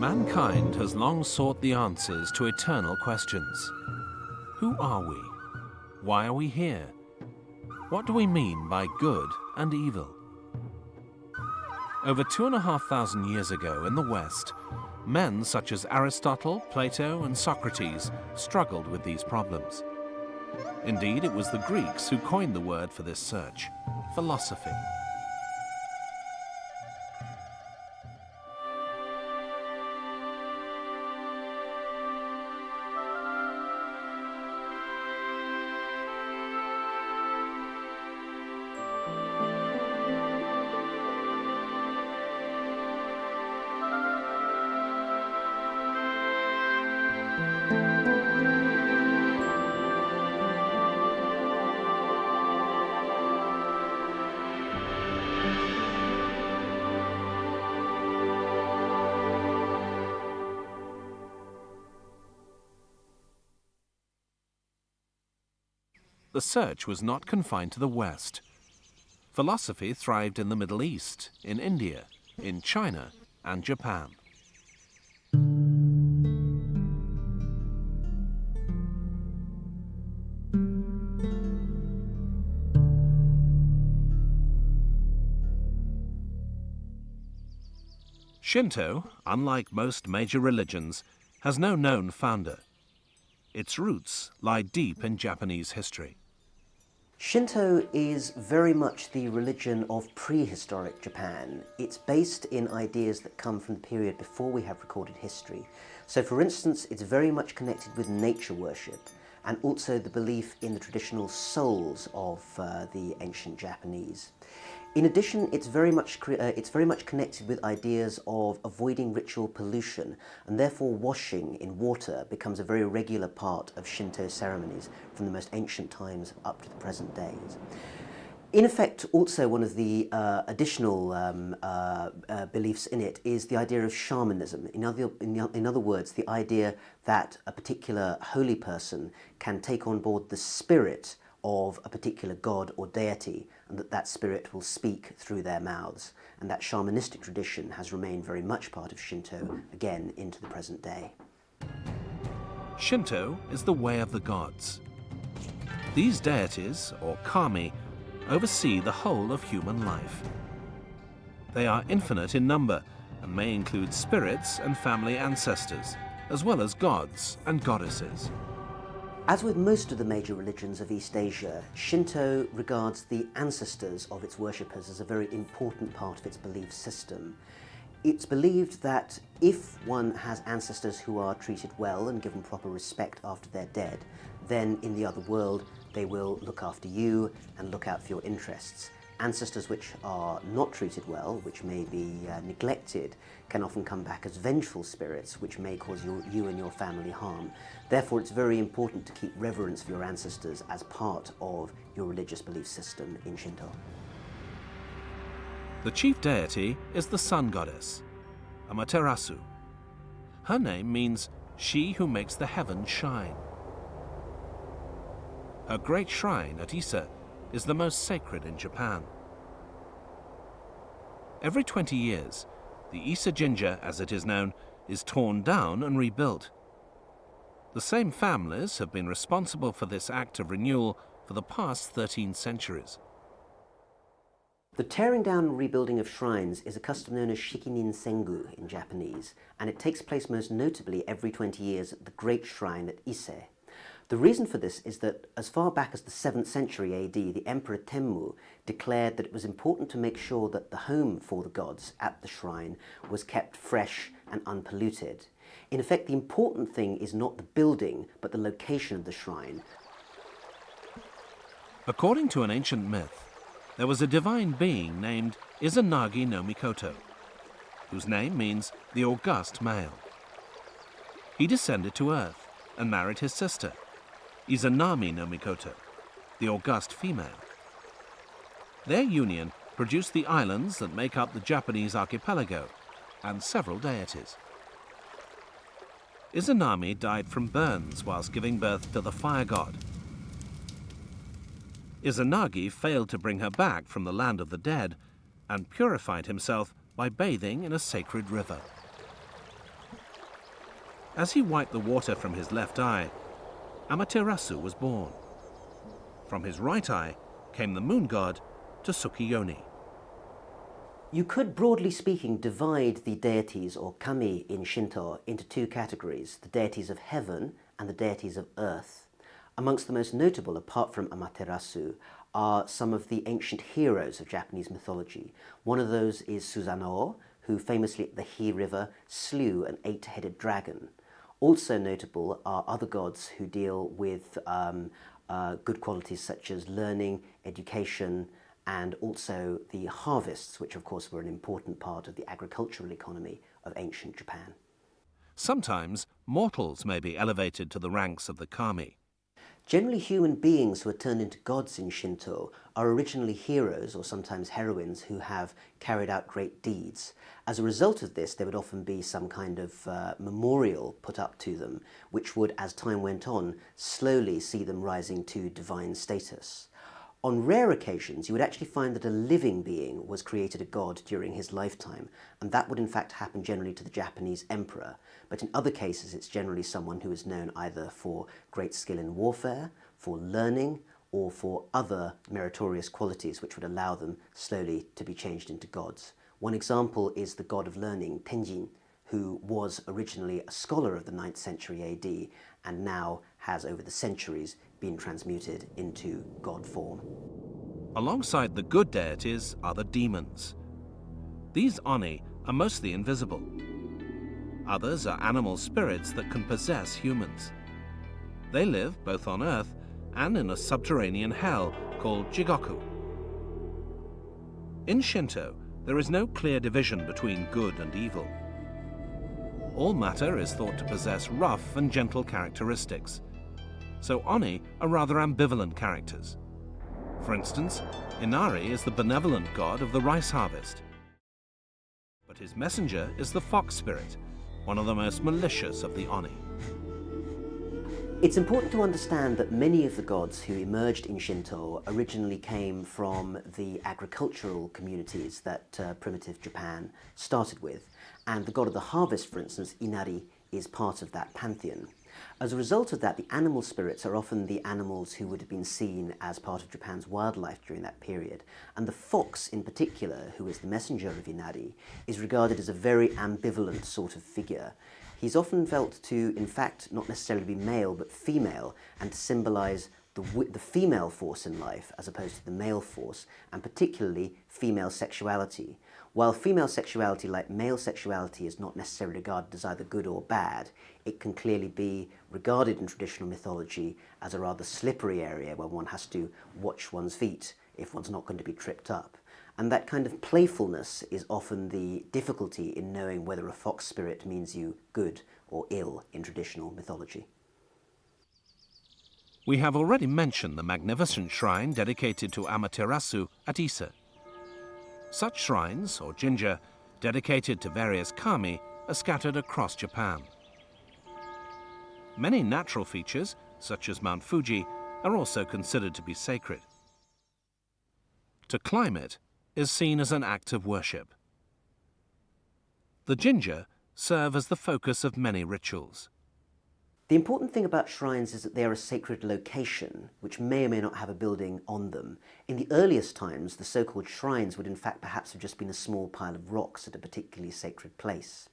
Mankind has long sought the answers to eternal questions. Who are we? Why are we here? What do we mean by good and evil? Over 2,500 years ago in the West, men such as Aristotle, Plato, and Socrates struggled with these problems. Indeed, it was the Greeks who coined the word for this search, philosophy. The search was not confined to the West. Philosophy thrived in the Middle East, in India, in China, and Japan. Shinto, unlike most major religions, has no known founder. Its roots lie deep in Japanese history. Shinto is very much the religion of prehistoric Japan. It's based in ideas that come from the period before we have recorded history. So for instance, it's very much connected with nature worship and also the belief in the traditional souls of the ancient Japanese. In addition, it's very much connected with ideas of avoiding ritual pollution, and therefore washing in water becomes a very regular part of Shinto ceremonies from the most ancient times up to the present days. In effect, also one of the additional beliefs in it is the idea of shamanism. In other words, the idea that a particular holy person can take on board the spirit of a particular god or deity, and that spirit will speak through their mouths. And that shamanistic tradition has remained very much part of Shinto, again, into the present day. Shinto is the way of the gods. These deities, or kami, oversee the whole of human life. They are infinite in number and may include spirits and family ancestors, as well as gods and goddesses. As with most of the major religions of East Asia, Shinto regards the ancestors of its worshippers as a very important part of its belief system. It's believed that if one has ancestors who are treated well and given proper respect after they're dead, then in the other world they will look after you and look out for your interests. Ancestors which are not treated well, which may be neglected, can often come back as vengeful spirits which may cause you and your family harm. Therefore, it's very important to keep reverence for your ancestors as part of your religious belief system in Shinto. The chief deity is the sun goddess, Amaterasu. Her name means she who makes the heavens shine. Her great shrine at Ise is the most sacred in Japan. Every 20 years, the Ise Jinja, as it is known, is torn down and rebuilt. The same families have been responsible for this act of renewal for the past 13 centuries. The tearing down and rebuilding of shrines is a custom known as shikinin sengu in Japanese, and it takes place most notably every 20 years at the Great Shrine at Ise. The reason for this is that as far back as the 7th century AD, the Emperor Tenmu declared that it was important to make sure that the home for the gods at the shrine was kept fresh and unpolluted. In effect, the important thing is not the building, but the location of the shrine. According to an ancient myth, there was a divine being named Izanagi no Mikoto, whose name means the august male. He descended to earth and married his sister, Izanami no Mikoto, the august female. Their union produced the islands that make up the Japanese archipelago and several deities. Izanami died from burns whilst giving birth to the fire god. Izanagi failed to bring her back from the land of the dead and purified himself by bathing in a sacred river. As he wiped the water from his left eye, Amaterasu was born. From his right eye came the moon god Tsukiyoni. You could, broadly speaking, divide the deities, or kami in Shinto, into two categories, the deities of heaven and the deities of earth. Amongst the most notable, apart from Amaterasu, are some of the ancient heroes of Japanese mythology. One of those is Susanoo, who famously at the Hi River slew an 8-headed dragon. Also notable are other gods who deal with good qualities such as learning, education, and also the harvests, which of course were an important part of the agricultural economy of ancient Japan. Sometimes mortals may be elevated to the ranks of the kami. Generally, human beings who are turned into gods in Shinto are originally heroes or sometimes heroines who have carried out great deeds. As a result of this, there would often be some kind of memorial put up to them, which would, as time went on, slowly see them rising to divine status. On rare occasions, you would actually find that a living being was created a god during his lifetime, and that would in fact happen generally to the Japanese emperor. But in other cases, it's generally someone who is known either for great skill in warfare, for learning, or for other meritorious qualities which would allow them slowly to be changed into gods. One example is the god of learning, Tenjin, who was originally a scholar of the 9th century AD and now has over the centuries been transmuted into god form. Alongside the good deities are the demons. These oni are mostly invisible. Others are animal spirits that can possess humans. They live both on Earth and in a subterranean hell called Jigoku. In Shinto, there is no clear division between good and evil. All matter is thought to possess rough and gentle characteristics, so oni are rather ambivalent characters. For instance, Inari is the benevolent god of the rice harvest, but his messenger is the fox spirit, one of the most malicious of the oni. It's important to understand that many of the gods who emerged in Shinto originally came from the agricultural communities that primitive Japan started with, and the god of the harvest, for instance, Inari, is part of that pantheon. As a result of that, the animal spirits are often the animals who would have been seen as part of Japan's wildlife during that period, and the fox in particular, who is the messenger of Inari, is regarded as a very ambivalent sort of figure. He's often felt to, in fact, not necessarily be male, but female, and to symbolize the female force in life as opposed to the male force, and particularly female sexuality. While female sexuality, like male sexuality, is not necessarily regarded as either good or bad, it can clearly be regarded in traditional mythology as a rather slippery area where one has to watch one's feet if one's not going to be tripped up. And that kind of playfulness is often the difficulty in knowing whether a fox spirit means you good or ill in traditional mythology. We have already mentioned the magnificent shrine dedicated to Amaterasu at Ise. Such shrines, or jinja, dedicated to various kami, are scattered across Japan. Many natural features, such as Mount Fuji, are also considered to be sacred. To climb it is seen as an act of worship. The jinja serve as the focus of many rituals. The important thing about shrines is that they are a sacred location, which may or may not have a building on them. In the earliest times, the so-called shrines would in fact perhaps have just been a small pile of rocks at a particularly sacred place.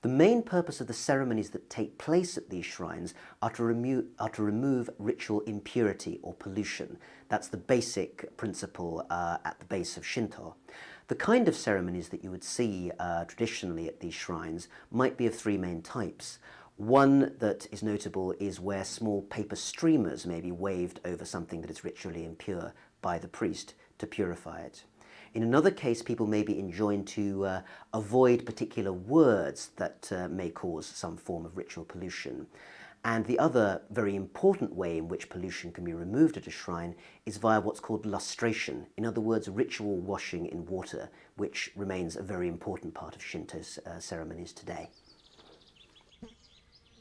The main purpose of the ceremonies that take place at these shrines are to remove ritual impurity or pollution. That's the basic principle at the base of Shinto. The kind of ceremonies that you would see traditionally at these shrines might be of three main types. One that is notable is where small paper streamers may be waved over something that is ritually impure by the priest to purify it. In another case, people may be enjoined to avoid particular words that may cause some form of ritual pollution. And the other very important way in which pollution can be removed at a shrine is via what's called lustration, in other words, ritual washing in water, which remains a very important part of Shinto's ceremonies today.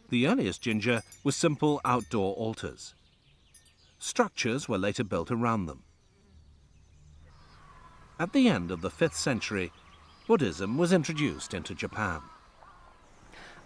The earliest jinja were simple outdoor altars. Structures were later built around them. At the end of the 5th century, Buddhism was introduced into Japan.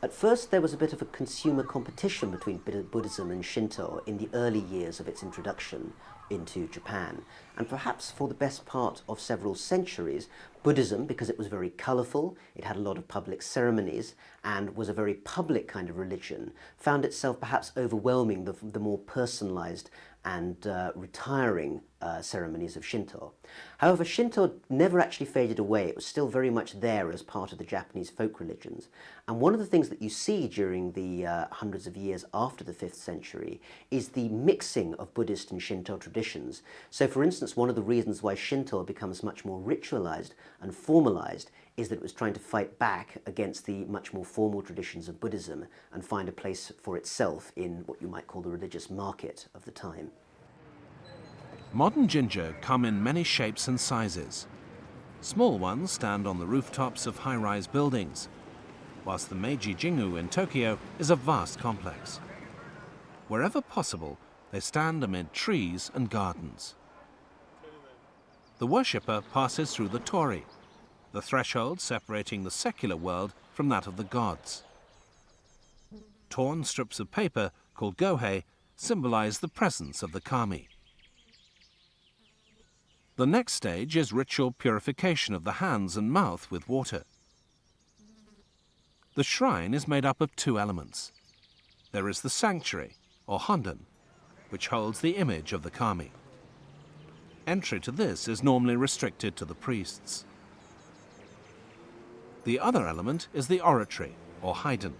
At first, there was a bit of a consumer competition between Buddhism and Shinto in the early years of its introduction into Japan. And perhaps for the best part of several centuries, Buddhism, because it was very colourful, it had a lot of public ceremonies, and was a very public kind of religion, found itself perhaps overwhelming the more personalised and retiring ceremonies of Shinto. However, Shinto never actually faded away. It was still very much there as part of the Japanese folk religions. And one of the things that you see during the hundreds of years after the 5th century is the mixing of Buddhist and Shinto traditions. So for instance, one of the reasons why Shinto becomes much more ritualized and formalized is that it was trying to fight back against the much more formal traditions of Buddhism and find a place for itself in what you might call the religious market of the time. Modern ginger come in many shapes and sizes. Small ones stand on the rooftops of high-rise buildings, whilst the Meiji Jingu in Tokyo is a vast complex. Wherever possible, they stand amid trees and gardens. The worshipper passes through the torii, the threshold separating the secular world from that of the gods. Torn strips of paper, called gohei, symbolize the presence of the kami. The next stage is ritual purification of the hands and mouth with water. The shrine is made up of two elements. There is the sanctuary, or honden, which holds the image of the kami. Entry to this is normally restricted to the priests. The other element is the oratory, or haiden.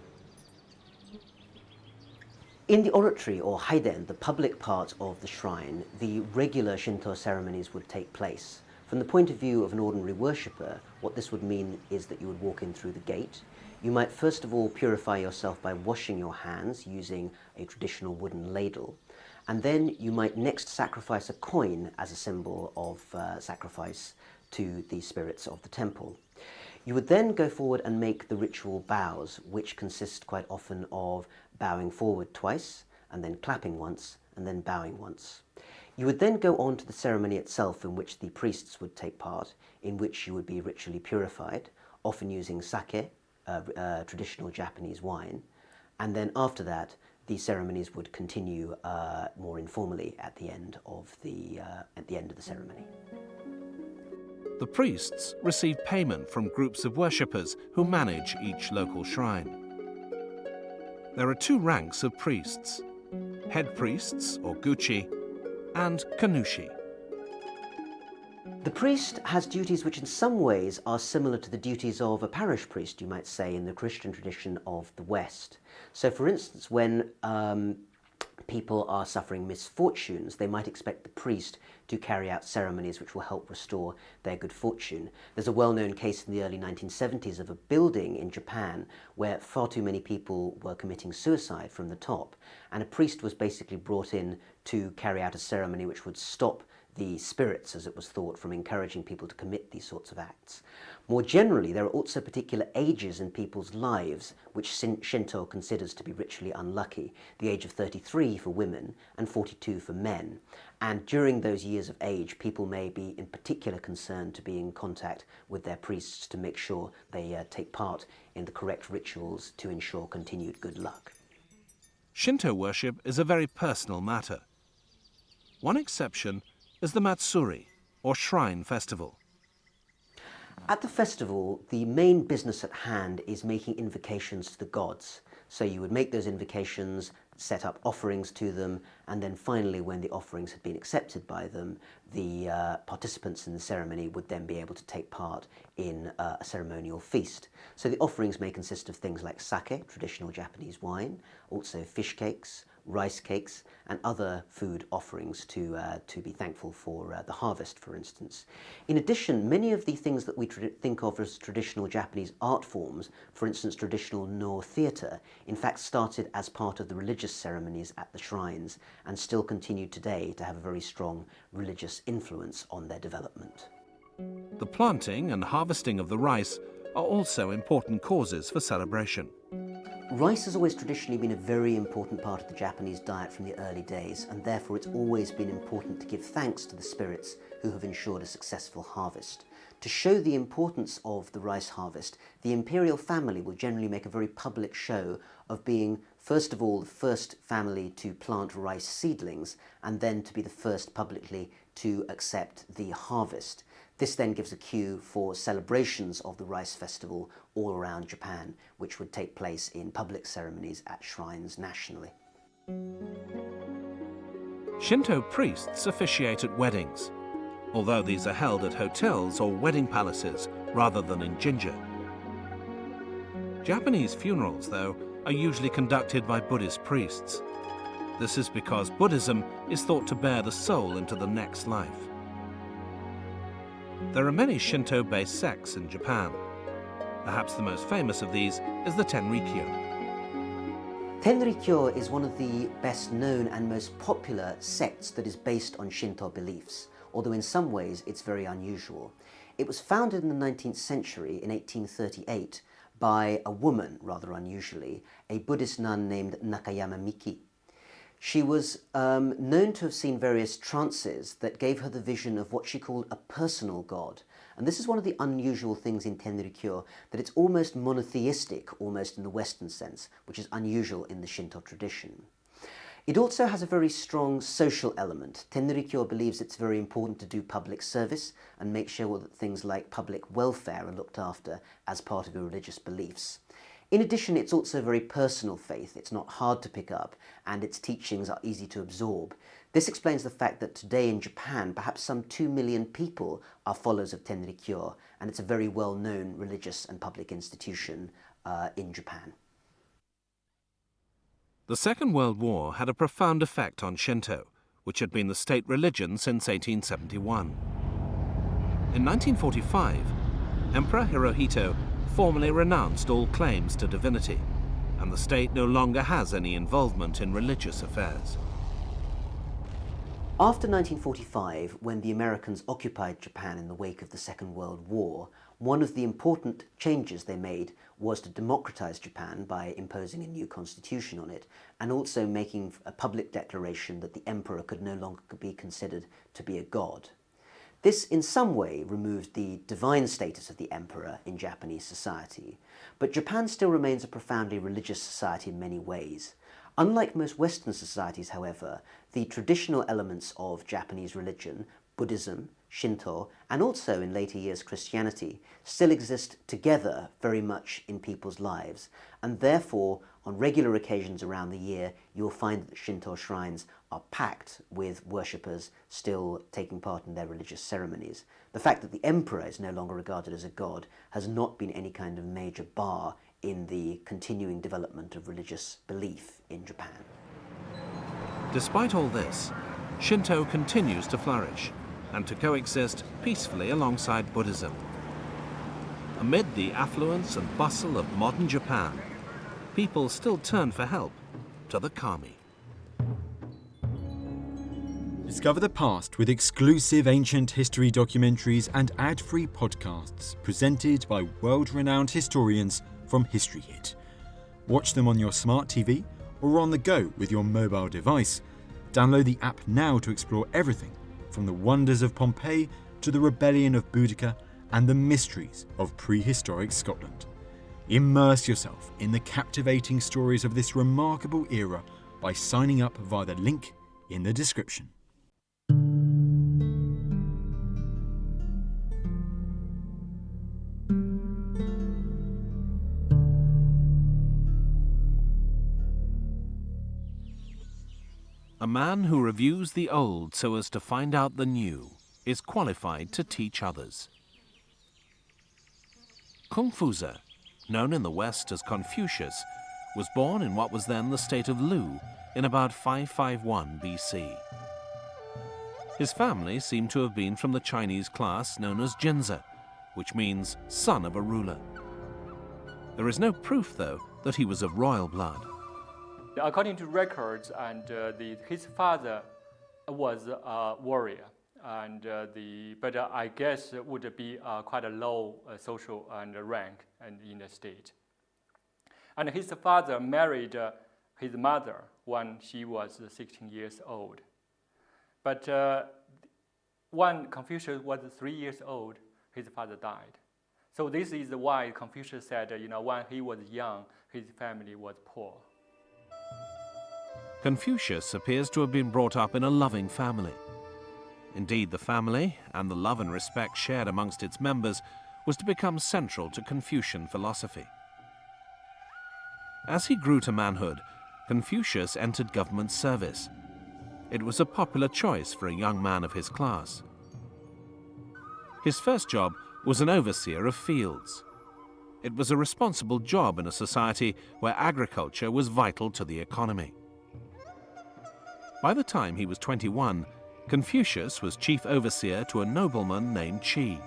In the oratory, or haiden, the public part of the shrine, the regular Shinto ceremonies would take place. From the point of view of an ordinary worshipper, what this would mean is that you would walk in through the gate. You might first of all purify yourself by washing your hands using a traditional wooden ladle. And then you might next sacrifice a coin as a symbol of sacrifice to the spirits of the temple. You would then go forward and make the ritual bows, which consist quite often of bowing forward twice, and then clapping once, and then bowing once. You would then go on to the ceremony itself, in which the priests would take part, in which you would be ritually purified, often using sake, traditional Japanese wine, and then after that the ceremonies would continue more informally at the end of the ceremony. The priests receive payment from groups of worshippers who manage each local shrine. There are two ranks of priests: head priests, or guchi, and kanushi. The priest has duties which in some ways are similar to the duties of a parish priest, you might say, in the Christian tradition of the West. So for instance, when people are suffering misfortunes, they might expect the priest to carry out ceremonies which will help restore their good fortune. There's a well-known case in the early 1970s of a building in Japan where far too many people were committing suicide from the top, and a priest was basically brought in to carry out a ceremony which would stop the spirits, as it was thought, from encouraging people to commit these sorts of acts. More generally, there are also particular ages in people's lives which Shinto considers to be ritually unlucky: the age of 33 for women and 42 for men. And during those years of age, people may be in particular concerned to be in contact with their priests to make sure they take part in the correct rituals to ensure continued good luck. Shinto worship is a very personal matter. One exception is the Matsuri, or shrine festival. At the festival, the main business at hand is making invocations to the gods. So you would make those invocations, set up offerings to them, and then finally, when the offerings had been accepted by them, the participants in the ceremony would then be able to take part in a ceremonial feast. So the offerings may consist of things like sake, traditional Japanese wine, also fish cakes, rice cakes, and other food offerings to be thankful for the harvest, for instance. In addition, many of the things that we think of as traditional Japanese art forms, for instance traditional No theatre, in fact started as part of the religious ceremonies at the shrines and still continue today to have a very strong religious influence on their development. The planting and harvesting of the rice are also important causes for celebration. Rice has always traditionally been a very important part of the Japanese diet from the early days, and therefore it's always been important to give thanks to the spirits who have ensured a successful harvest. To show the importance of the rice harvest, the imperial family will generally make a very public show of being, first of all, the first family to plant rice seedlings, and then to be the first publicly to accept the harvest. This then gives a cue for celebrations of the rice festival all around Japan, which would take place in public ceremonies at shrines nationally. Shinto priests officiate at weddings, although these are held at hotels or wedding palaces rather than in jinja. Japanese funerals, though, are usually conducted by Buddhist priests. This is because Buddhism is thought to bear the soul into the next life. There are many Shinto-based sects in Japan. Perhaps the most famous of these is the Tenrikyo. Tenrikyo is one of the best known and most popular sects that is based on Shinto beliefs, although in some ways it's very unusual. It was founded in the 19th century, in 1838, by a woman, rather unusually, a Buddhist nun named Nakayama Miki. She was known to have seen various trances that gave her the vision of what she called a personal god. And this is one of the unusual things in Tenrikyo, that it's almost monotheistic, almost in the Western sense, which is unusual in the Shinto tradition. It also has a very strong social element. Tenrikyo believes it's very important to do public service and make sure that things like public welfare are looked after as part of your religious beliefs. In addition, it's also a very personal faith. It's not hard to pick up, and its teachings are easy to absorb. This explains the fact that today in Japan, perhaps some 2 million people are followers of Tenrikyo, and it's a very well-known religious and public institution in Japan. The Second World War had a profound effect on Shinto, which had been the state religion since 1871. In 1945, Emperor Hirohito formally renounced all claims to divinity, and the state no longer has any involvement in religious affairs. After 1945, when the Americans occupied Japan in the wake of the Second World War, one of the important changes they made was to democratize Japan by imposing a new constitution on it, and also making a public declaration that the emperor could no longer be considered to be a god. This in some way removed the divine status of the emperor in Japanese society, but Japan still remains a profoundly religious society in many ways. Unlike most Western societies, however, the traditional elements of Japanese religion, Buddhism, Shinto, and also in later years Christianity, still exist together very much in people's lives, and therefore on regular occasions around the year you'll find that Shinto shrines are packed with worshippers still taking part in their religious ceremonies. The fact that the emperor is no longer regarded as a god has not been any kind of major bar in the continuing development of religious belief in Japan. Despite all this, Shinto continues to flourish and to coexist peacefully alongside Buddhism. Amid the affluence and bustle of modern Japan, people still turn for help to the kami. Discover the past with exclusive ancient history documentaries and ad-free podcasts presented by world-renowned historians from History Hit. Watch them on your smart TV or on the go with your mobile device. Download the app now to explore everything from the wonders of Pompeii to the rebellion of Boudica and the mysteries of prehistoric Scotland. Immerse yourself in the captivating stories of this remarkable era by signing up via the link in the description. A man who reviews the old so as to find out the new is qualified to teach others. Confucius, known in the West as Confucius, was born in what was then the state of Lu in about 551 BC. His family seemed to have been from the Chinese class known as Jinzi, which means son of a ruler. There is no proof, though, that he was of royal blood. According to records, his father was a warrior, but I guess it would be quite a low social and rank in the state. And his father married his mother when she was 16 years old. But when Confucius was 3 years old, his father died. So this is why Confucius said, when he was young, his family was poor. Confucius appears to have been brought up in a loving family. Indeed, the family, and the love and respect shared amongst its members, was to become central to Confucian philosophy. As he grew to manhood, Confucius entered government service. It was a popular choice for a young man of his class. His first job was an overseer of fields. It was a responsible job in a society where agriculture was vital to the economy. By the time he was 21, Confucius was chief overseer to a nobleman named Qi.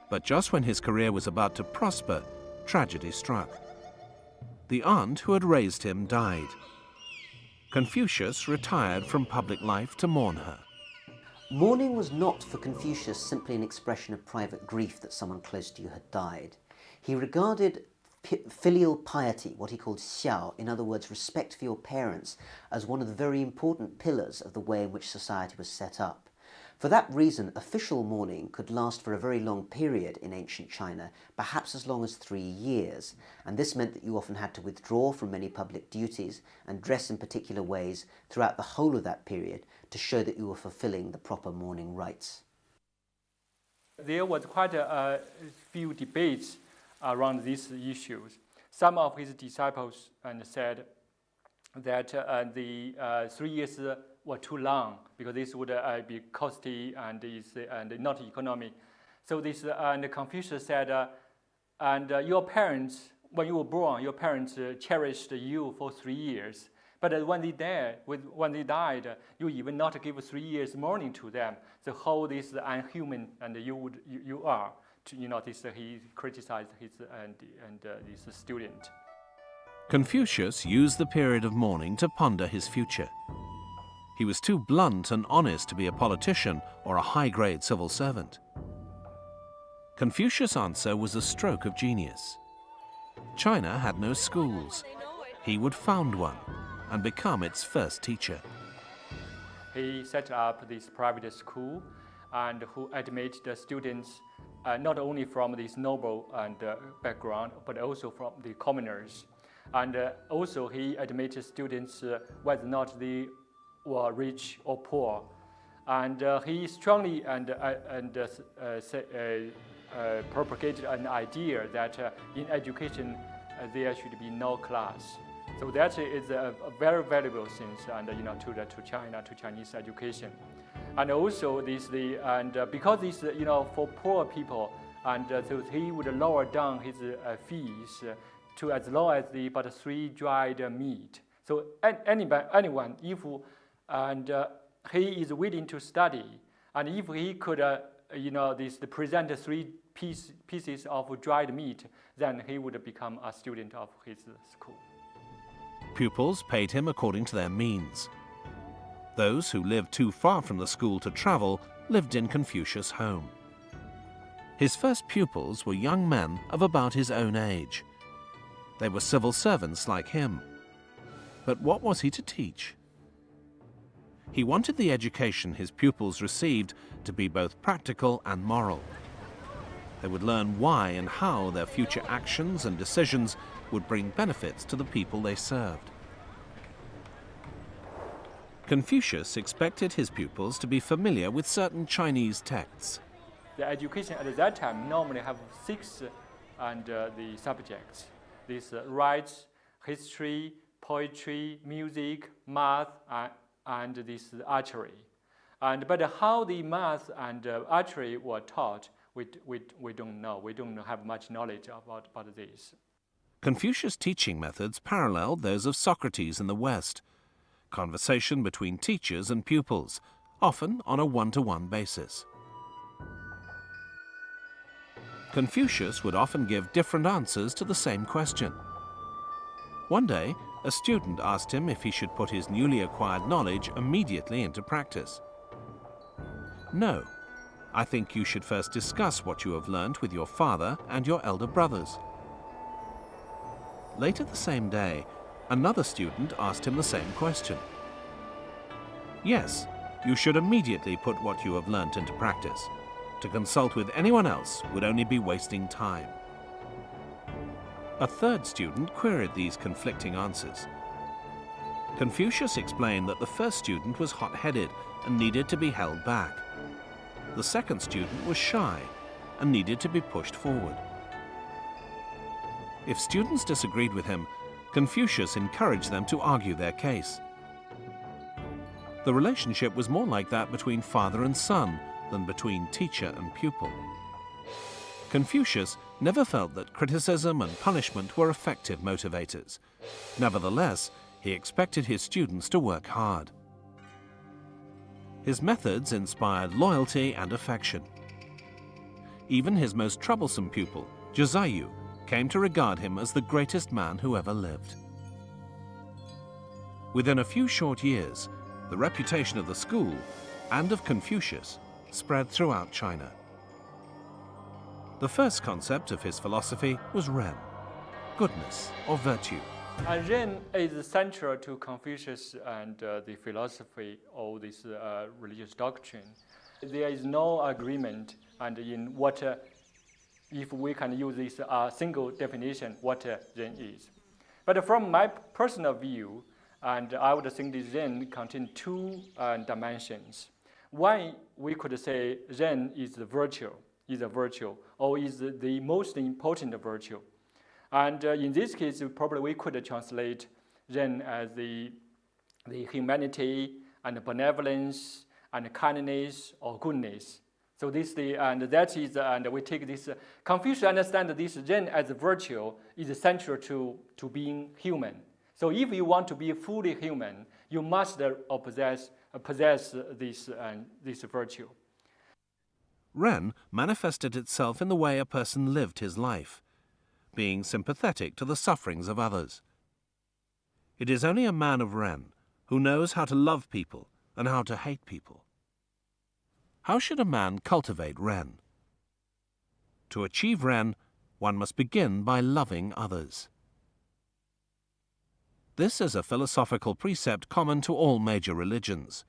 But just when his career was about to prosper, tragedy struck. The aunt who had raised him died. Confucius retired from public life to mourn her. Mourning was not for Confucius simply an expression of private grief that someone close to you had died. He regarded filial piety, what he called xiao, in other words, respect for your parents, as one of the very important pillars of the way in which society was set up. For that reason, official mourning could last for a very long period in ancient China, perhaps as long as 3 years, and this meant that you often had to withdraw from many public duties and dress in particular ways throughout the whole of that period to show that you were fulfilling the proper mourning rites. There was quite a few debates around these issues. Some of his disciples said that the 3 years were too long because this would be costly and not economic. So this and Confucius said, your parents, when you were born, your parents cherished you for 3 years. But when they died, you even not give 3 years mourning to them. So how this unhuman and you are. He criticized his this student. Confucius used the period of mourning to ponder his future. He was too blunt and honest to be a politician or a high-grade civil servant. Confucius' answer was a stroke of genius. China had no schools. He would found one and become its first teacher. He set up this private school and who admitted the students not only from this noble background, but also from the commoners. And also he admitted students whether or not they were rich or poor. And he strongly propagated an idea that in education there should be no class. So that is a very valuable thing, to China, to Chinese education. And also because this for poor people, so he would lower down his fees to as low as but 3 dried meat. So anyone, if he is willing to study, and if he could present 3 pieces of dried meat, then he would become a student of his school. Pupils paid him according to their means. Those who lived too far from the school to travel lived in Confucius' home. His first pupils were young men of about his own age. They were civil servants like him. But what was he to teach? He wanted the education his pupils received to be both practical and moral. They would learn why and how their future actions and decisions would bring benefits to the people they served. Confucius expected his pupils to be familiar with certain Chinese texts. The education at that time normally have 6 the subjects. These rites, history, poetry, music, math, and this archery. But how the math and archery were taught, we don't know. We don't have much knowledge about this. Confucius' teaching methods paralleled those of Socrates in the West. Conversation between teachers and pupils, often on a one-to-one basis. Confucius would often give different answers to the same question. One day, a student asked him if he should put his newly acquired knowledge immediately into practice. No, I think you should first discuss what you have learned with your father and your elder brothers. Later the same day, another student asked him the same question. Yes, you should immediately put what you have learnt into practice. To consult with anyone else would only be wasting time. A third student queried these conflicting answers. Confucius explained that the first student was hot-headed and needed to be held back. The second student was shy and needed to be pushed forward. If students disagreed with him, Confucius encouraged them to argue their case. The relationship was more like that between father and son than between teacher and pupil. Confucius never felt that criticism and punishment were effective motivators. Nevertheless, he expected his students to work hard. His methods inspired loyalty and affection. Even his most troublesome pupil, Josiah, came to regard him as the greatest man who ever lived. Within a few short years, the reputation of the school and of Confucius spread throughout China. The first concept of his philosophy was Ren, goodness or virtue. Ren is central to Confucius and the philosophy of this religious doctrine. There is no agreement and in what, if we can use this single definition, what Ren is. But from my personal view, and I would think this Ren contains two dimensions. One, we could say Ren is a virtue, or is the most important virtue. And in this case, probably we could translate Ren as the humanity and benevolence and kindness or goodness. So this and we take this. Confucius understands this Ren as a virtue is essential to being human. So if you want to be fully human, you must possess this virtue. Ren manifested itself in the way a person lived his life, being sympathetic to the sufferings of others. It is only a man of Ren who knows how to love people and how to hate people. How should a man cultivate Ren? To achieve Ren, one must begin by loving others. This is a philosophical precept common to all major religions.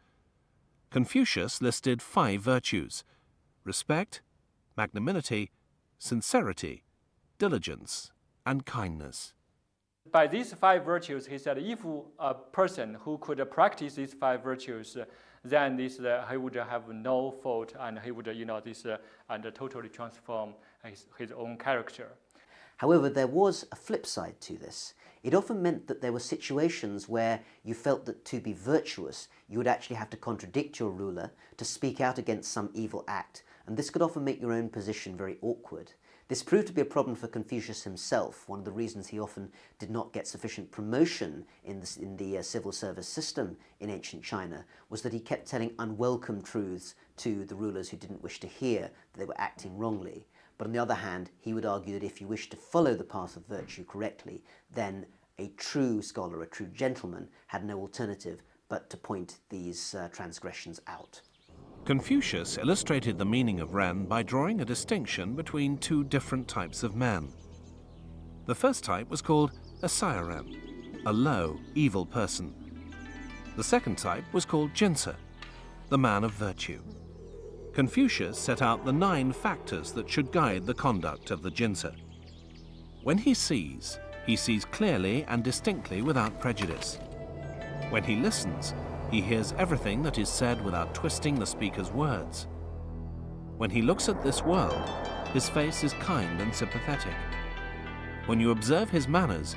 Confucius listed 5 virtues: respect, magnanimity, sincerity, diligence, and kindness. By these 5 virtues, he said, if a person who could practice these 5 virtues, then he would have no fault, and he would, and totally transform his own character. However, there was a flip side to this. It often meant that there were situations where you felt that to be virtuous, you would actually have to contradict your ruler, to speak out against some evil act, and this could often make your own position very awkward. This proved to be a problem for Confucius himself. One of the reasons he often did not get sufficient promotion in the civil service system in ancient China was that he kept telling unwelcome truths to the rulers who didn't wish to hear that they were acting wrongly. But on the other hand, he would argue that if you wish to follow the path of virtue correctly, then a true scholar, a true gentleman, had no alternative but to point these transgressions out. Confucius illustrated the meaning of Ren by drawing a distinction between 2 different types of men. The first type was called a Ren, a low, evil person. The second type was called Jinsa, the man of virtue. Confucius set out the 9 factors that should guide the conduct of the Jinsa. When he sees clearly and distinctly without prejudice. When he listens, he hears everything that is said without twisting the speaker's words. When he looks at this world, his face is kind and sympathetic. When you observe his manners,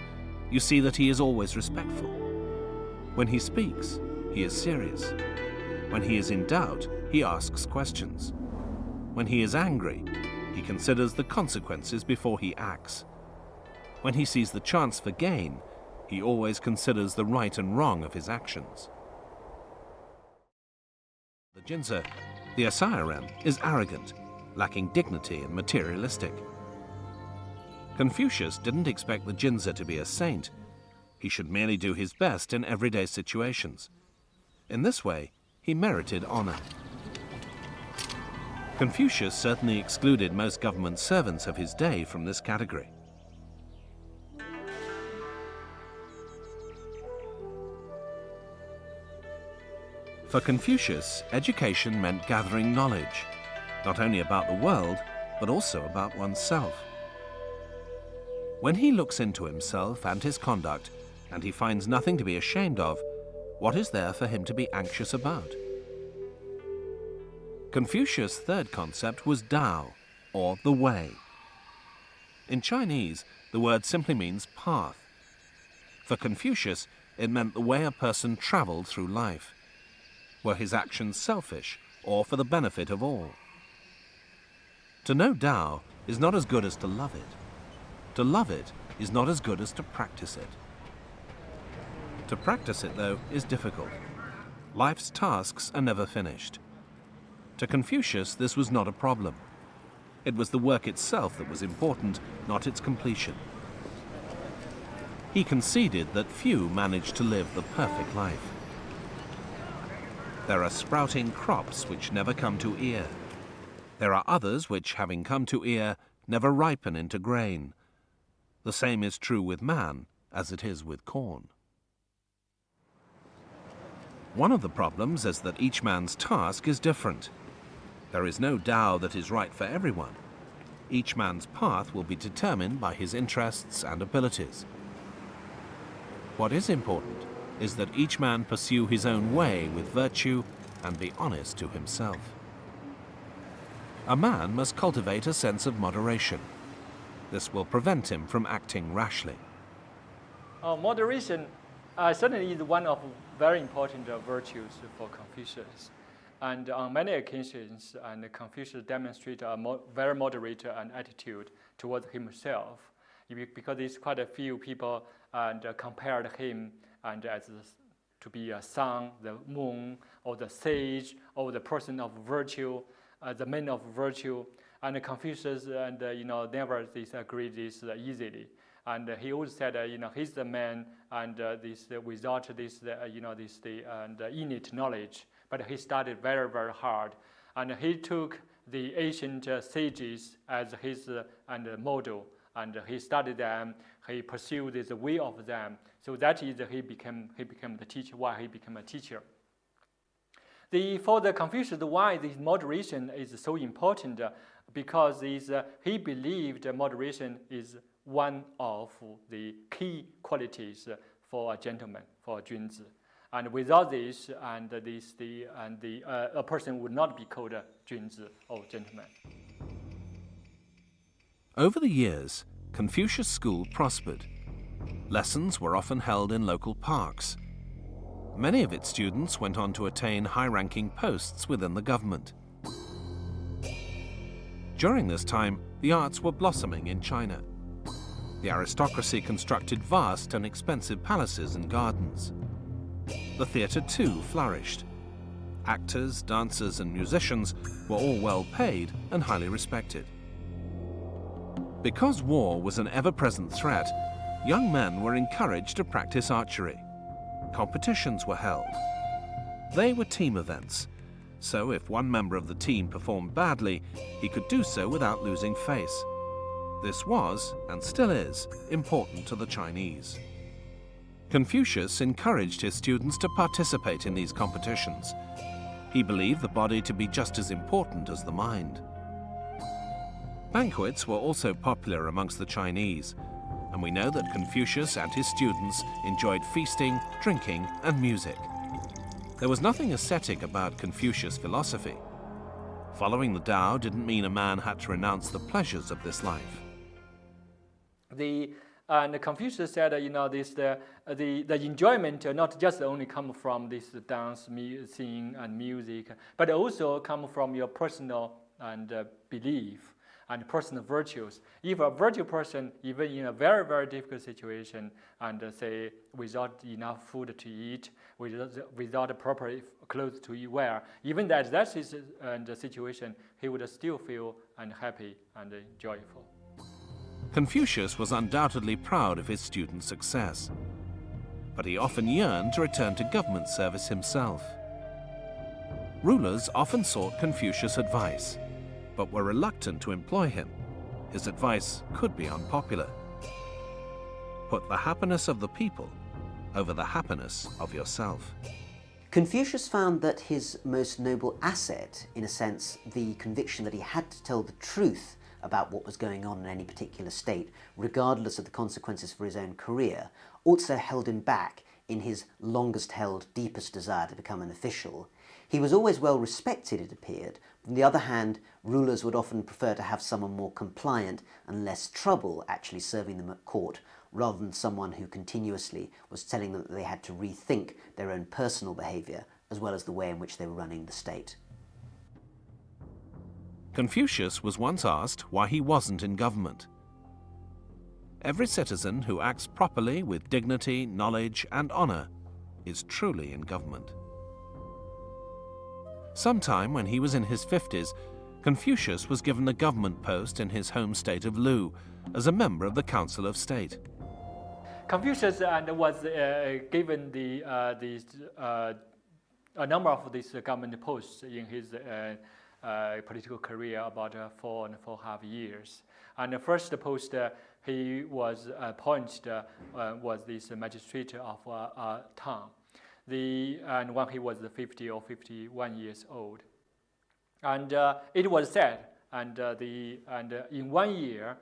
you see that he is always respectful. When he speaks, he is serious. When he is in doubt, he asks questions. When he is angry, he considers the consequences before he acts. When he sees the chance for gain, he always considers the right and wrong of his actions. The Jinsa, the Ren, is arrogant, lacking dignity and materialistic. Confucius didn't expect the Jinsa to be a saint. He should merely do his best in everyday situations. In this way, he merited honor. Confucius certainly excluded most government servants of his day from this category. For Confucius, education meant gathering knowledge, not only about the world, but also about oneself. When he looks into himself and his conduct, and he finds nothing to be ashamed of, what is there for him to be anxious about? Confucius' third concept was Tao, or the way. In Chinese, the word simply means path. For Confucius, it meant the way a person traveled through life. Were his actions selfish or for the benefit of all? To know Tao is not as good as to love it. To love it is not as good as to practice it. To practice it, though, is difficult. Life's tasks are never finished. To Confucius, this was not a problem. It was the work itself that was important, not its completion. He conceded that few managed to live the perfect life. There are sprouting crops which never come to ear. There are others which, having come to ear, never ripen into grain. The same is true with man as it is with corn. One of the problems is that each man's task is different. There is no Tao that is right for everyone. Each man's path will be determined by his interests and abilities. What is important is that each man pursue his own way with virtue and be honest to himself. A man must cultivate a sense of moderation. This will prevent him from acting rashly. Moderation certainly is one of very important virtues for Confucius. And on many occasions, Confucius demonstrated a very moderate attitude towards himself, because there's quite a few people compared him as to be a sun, the moon, or the sage, or the person of virtue, the man of virtue. And Confucius never disagreed this easily. And he always said, he's the man, and without innate knowledge. But he studied very, very hard, and he took the ancient sages as his model, and he studied them. He pursued the way of them. So that is he became the teacher. Why he became a teacher? For the Confucius, why this moderation is so important? Because he believed moderation is one of the key qualities for a gentleman, for a 君子. And without this, a person would not be called a 君子 or gentleman. Over the years, Confucius School prospered. Lessons were often held in local parks. Many of its students went on to attain high-ranking posts within the government. During this time, the arts were blossoming in China. The aristocracy constructed vast and expensive palaces and gardens. The theatre too flourished. Actors, dancers, and musicians were all well paid and highly respected. Because war was an ever-present threat, young men were encouraged to practice archery. Competitions were held. They were team events, so if one member of the team performed badly, he could do so without losing face. This was, and still is, important to the Chinese. Confucius encouraged his students to participate in these competitions. He believed the body to be just as important as the mind. Banquets were also popular amongst the Chinese, and we know that Confucius and his students enjoyed feasting, drinking, and music. There was nothing ascetic about Confucius' philosophy. Following the Tao didn't mean a man had to renounce the pleasures of this life. And Confucius said, the enjoyment not just only come from this dance, singing, and music, but also come from your personal belief and personal virtues. If a virtuous person, even in a very, very difficult situation, and say without enough food to eat, without proper clothes to wear, even that is the situation, he would still feel happy and joyful. Confucius was undoubtedly proud of his students' success, but he often yearned to return to government service himself. Rulers often sought Confucius' advice, but were reluctant to employ him. His advice could be unpopular. Put the happiness of the people over the happiness of yourself. Confucius found that his most noble asset, in a sense, the conviction that he had to tell the truth about what was going on in any particular state, regardless of the consequences for his own career, also held him back in his longest-held, deepest desire to become an official. He was always well respected, it appeared. On the other hand, rulers would often prefer to have someone more compliant and less trouble actually serving them at court, rather than someone who continuously was telling them that they had to rethink their own personal behaviour, as well as the way in which they were running the state. Confucius was once asked why he wasn't in government. Every citizen who acts properly with dignity, knowledge, and honour is truly in government. Sometime when he was in his 50s, Confucius was given a government post in his home state of Lu as a member of the Council of State. Confucius was given a number of these government posts in his political career, about 4.5 years. And the first post he was appointed was this magistrate of a town. And when he was 50 or 51 years old. And it was said, and in 1 year,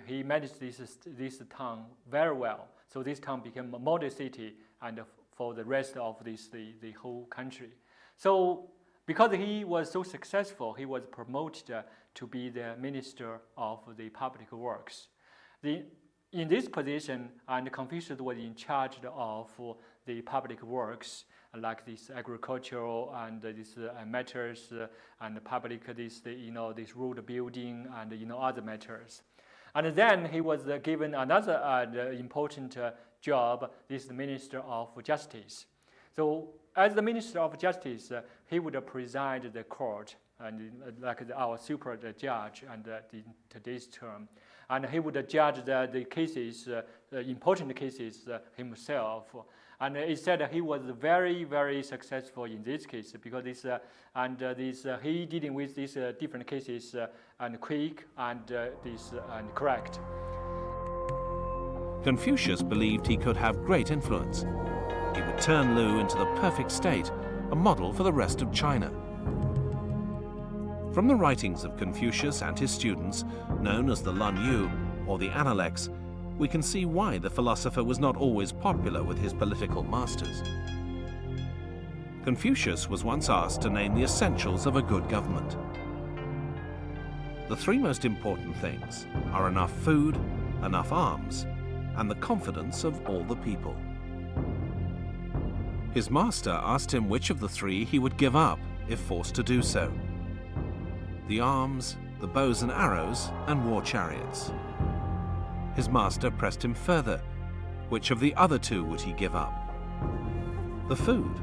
he managed this town very well. So this town became a model city, and for the rest of the whole country. So because he was so successful, he was promoted to be the Minister of the Public Works. In this position, and Confucius was in charge of the public works, like this agricultural and these matters, and public this road building and other matters. And then he was given another important job, this Minister of Justice. So as the Minister of Justice, he would preside the court, and like our super judge and in today's term. And he would judge the cases, important cases himself. And it said that he was very, very successful in this case because he dealing with these different cases and quick and correct. Confucius believed he could have great influence. He would turn Lu into the perfect state, a model for the rest of China. From the writings of Confucius and his students, known as the Lun Yu, or the Analects, we can see why the philosopher was not always popular with his political masters. Confucius was once asked to name the essentials of a good government. The three most important things are enough food, enough arms, and the confidence of all the people. His master asked him which of the three he would give up if forced to do so: the arms, the bows and arrows, and war chariots. His master pressed him further. Which of the other two would he give up? The food.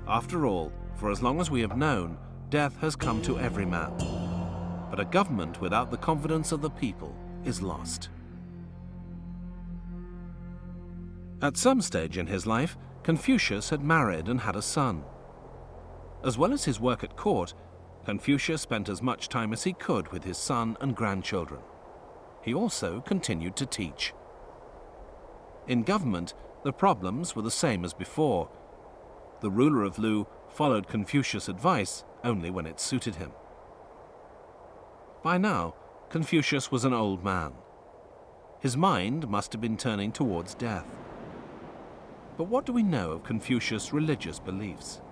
After all, for as long as we have known, death has come to every man. But a government without the confidence of the people is lost. At some stage in his life, Confucius had married and had a son. As well as his work at court, Confucius spent as much time as he could with his son and grandchildren. He also continued to teach. In government, the problems were the same as before. The ruler of Lu followed Confucius' advice only when it suited him. By now, Confucius was an old man. His mind must have been turning towards death. But what do we know of Confucius' religious beliefs?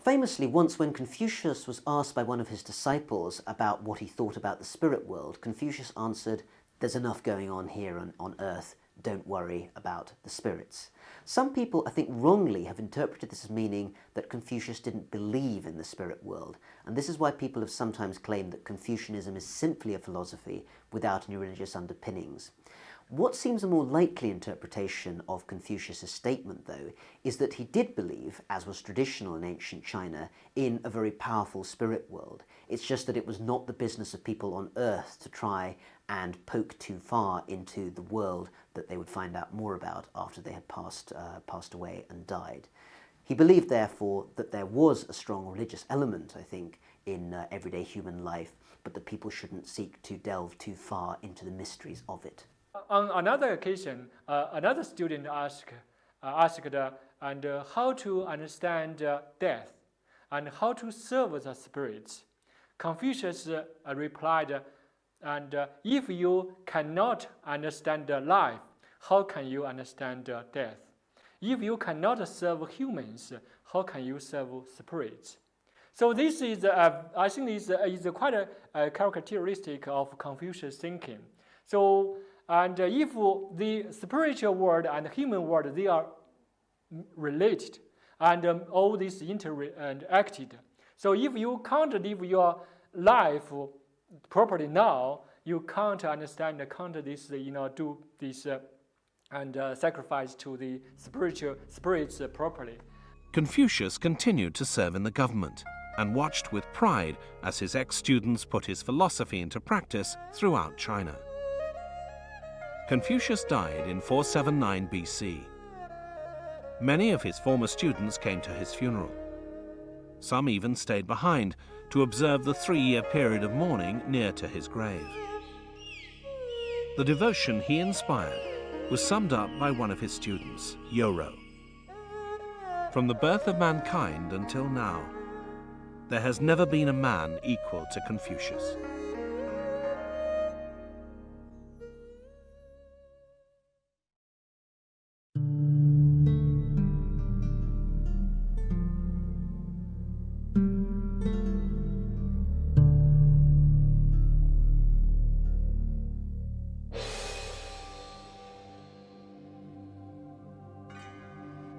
Famously, once when Confucius was asked by one of his disciples about what he thought about the spirit world, Confucius answered, "There's enough going on here on earth, don't worry about the spirits." Some people, I think wrongly, have interpreted this as meaning that Confucius didn't believe in the spirit world, and this is why people have sometimes claimed that Confucianism is simply a philosophy without any religious underpinnings. What seems a more likely interpretation of Confucius' statement, though, is that he did believe, as was traditional in ancient China, in a very powerful spirit world. It's just that it was not the business of people on earth to try and poke too far into the world that they would find out more about after they had passed away and died. He believed, therefore, that there was a strong religious element, I think, in everyday human life, but that people shouldn't seek to delve too far into the mysteries of it. On another occasion, another student asked and how to understand death and how to serve the spirits. Confucius replied, and if you cannot understand life, how can you understand death? If you cannot serve humans, how can you serve spirits? So this is, I think, is quite a characteristic of Confucius thinking. So, and if the spiritual world and the human world, they are related, and all this interacted. So if you can't live your life properly now, you can't understand, can't this, do this and sacrifice to the spirits properly. Confucius continued to serve in the government and watched with pride as his ex-students put his philosophy into practice throughout China. Confucius died in 479 BC. Many of his former students came to his funeral. Some even stayed behind to observe the 3-year period of mourning near to his grave. The devotion he inspired was summed up by one of his students, Yoro. From the birth of mankind until now, there has never been a man equal to Confucius.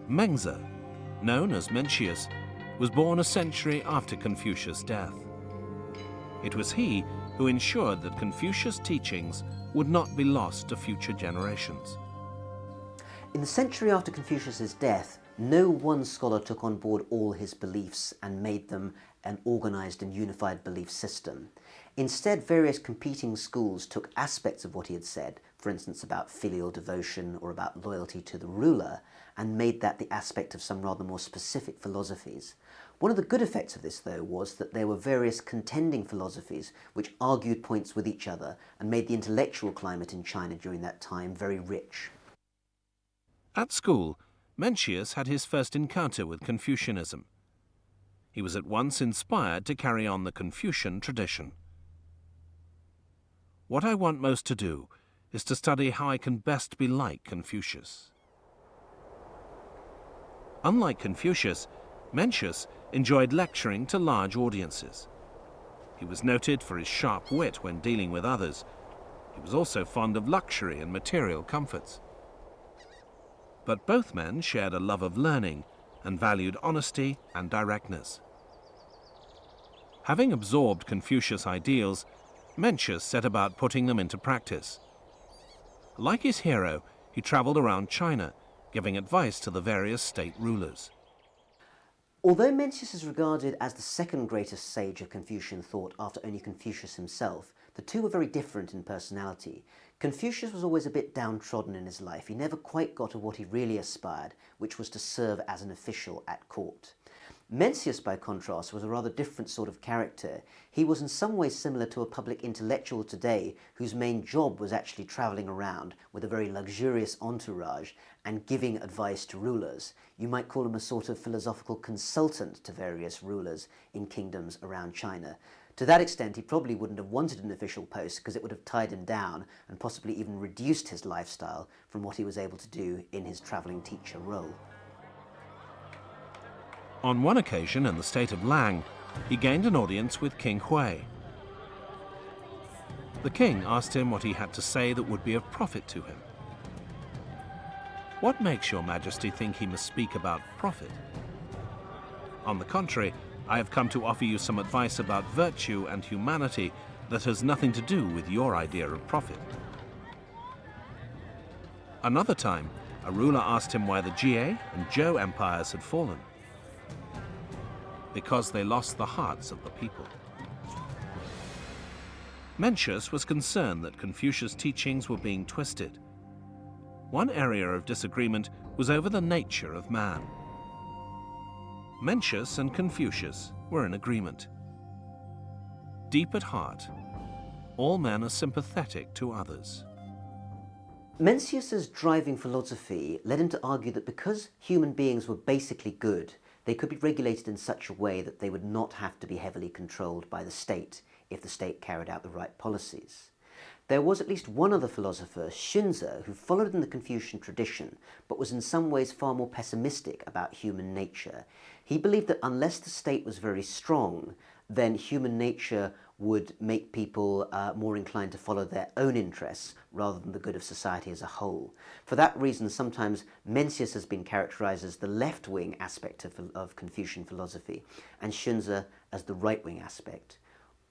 Mencius, known as Mencius, was born a century after Confucius' death. It was he who ensured that Confucius' teachings would not be lost to future generations. In the century after Confucius's death, no one scholar took on board all his beliefs and made them an organized and unified belief system. Instead, various competing schools took aspects of what he had said, for instance about filial devotion or about loyalty to the ruler, and made that the aspect of some rather more specific philosophies. One of the good effects of this, though, was that there were various contending philosophies which argued points with each other and made the intellectual climate in China during that time very rich. At school, Mencius had his first encounter with Confucianism. He was at once inspired to carry on the Confucian tradition. What I want most to do is to study how I can best be like Confucius. Unlike Confucius, Mencius enjoyed lecturing to large audiences. He was noted for his sharp wit when dealing with others. He was also fond of luxury and material comforts. But both men shared a love of learning and valued honesty and directness. Having absorbed Confucius' ideals, Mencius set about putting them into practice. Like his hero, he traveled around China, giving advice to the various state rulers. Although Mencius is regarded as the second greatest sage of Confucian thought after only Confucius himself, the two were very different in personality. Confucius was always a bit downtrodden in his life. He never quite got to what he really aspired, which was to serve as an official at court. Mencius, by contrast, was a rather different sort of character. He was in some ways similar to a public intellectual today whose main job was actually travelling around with a very luxurious entourage and giving advice to rulers. You might call him a sort of philosophical consultant to various rulers in kingdoms around China. To that extent, he probably wouldn't have wanted an official post because it would have tied him down and possibly even reduced his lifestyle from what he was able to do in his travelling teacher role. On one occasion in the state of Lang, he gained an audience with King Hui. The king asked him what he had to say that would be of profit to him. "What makes your majesty think he must speak about profit?" "On the contrary, I have come to offer you some advice about virtue and humanity that has nothing to do with your idea of profit." Another time, a ruler asked him why the Jie and Zhou empires had fallen. "Because they lost the hearts of the people." Mencius was concerned that Confucius' teachings were being twisted. One area of disagreement was over the nature of man. Mencius and Confucius were in agreement. Deep at heart, all men are sympathetic to others. Mencius's driving philosophy led him to argue that because human beings were basically good, they could be regulated in such a way that they would not have to be heavily controlled by the state if the state carried out the right policies. There was at least one other philosopher, Xunzi, who followed in the Confucian tradition, but was in some ways far more pessimistic about human nature. He believed that unless the state was very strong, then human nature would make people more inclined to follow their own interests rather than the good of society as a whole. For that reason, sometimes Mencius has been characterized as the left-wing aspect of Confucian philosophy, and Xunzi as the right-wing aspect.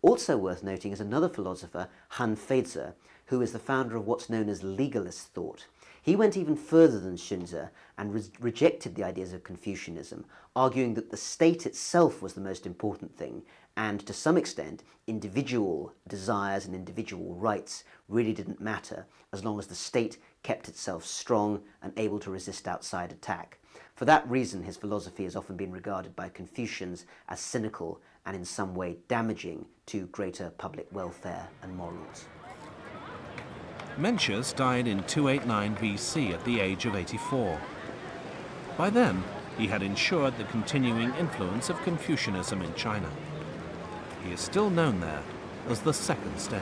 Also worth noting is another philosopher, Han Feizi, who is the founder of what's known as legalist thought. He went even further than Xunzi and rejected the ideas of Confucianism, arguing that the state itself was the most important thing, and to some extent, individual desires and individual rights really didn't matter as long as the state kept itself strong and able to resist outside attack. For that reason, his philosophy has often been regarded by Confucians as cynical and in some way damaging to greater public welfare and morals. Mencius died in 289 BC at the age of 84. By then, he had ensured the continuing influence of Confucianism in China. He is still known there as the second stage.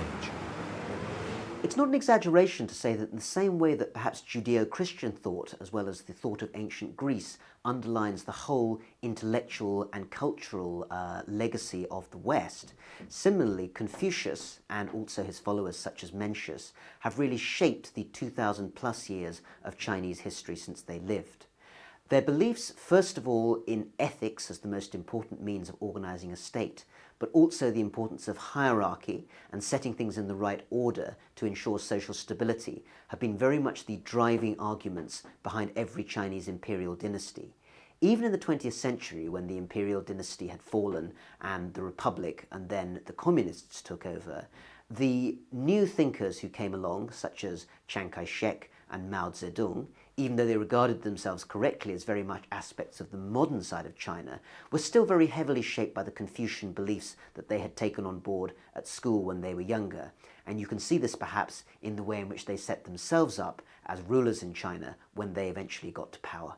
It's not an exaggeration to say that in the same way that perhaps Judeo-Christian thought, as well as the thought of ancient Greece, underlines the whole intellectual and cultural legacy of the West, similarly Confucius and also his followers such as Mencius have really shaped the 2,000 plus years of Chinese history since they lived. Their beliefs, first of all, in ethics as the most important means of organizing a state, but also the importance of hierarchy and setting things in the right order to ensure social stability, have been very much the driving arguments behind every Chinese imperial dynasty. Even in the 20th century, when the imperial dynasty had fallen and the republic and then the communists took over, the new thinkers who came along, such as Chiang Kai-shek and Mao Zedong, even though they regarded themselves correctly as very much aspects of the modern side of China, were still very heavily shaped by the Confucian beliefs that they had taken on board at school when they were younger. And you can see this perhaps in the way in which they set themselves up as rulers in China when they eventually got to power.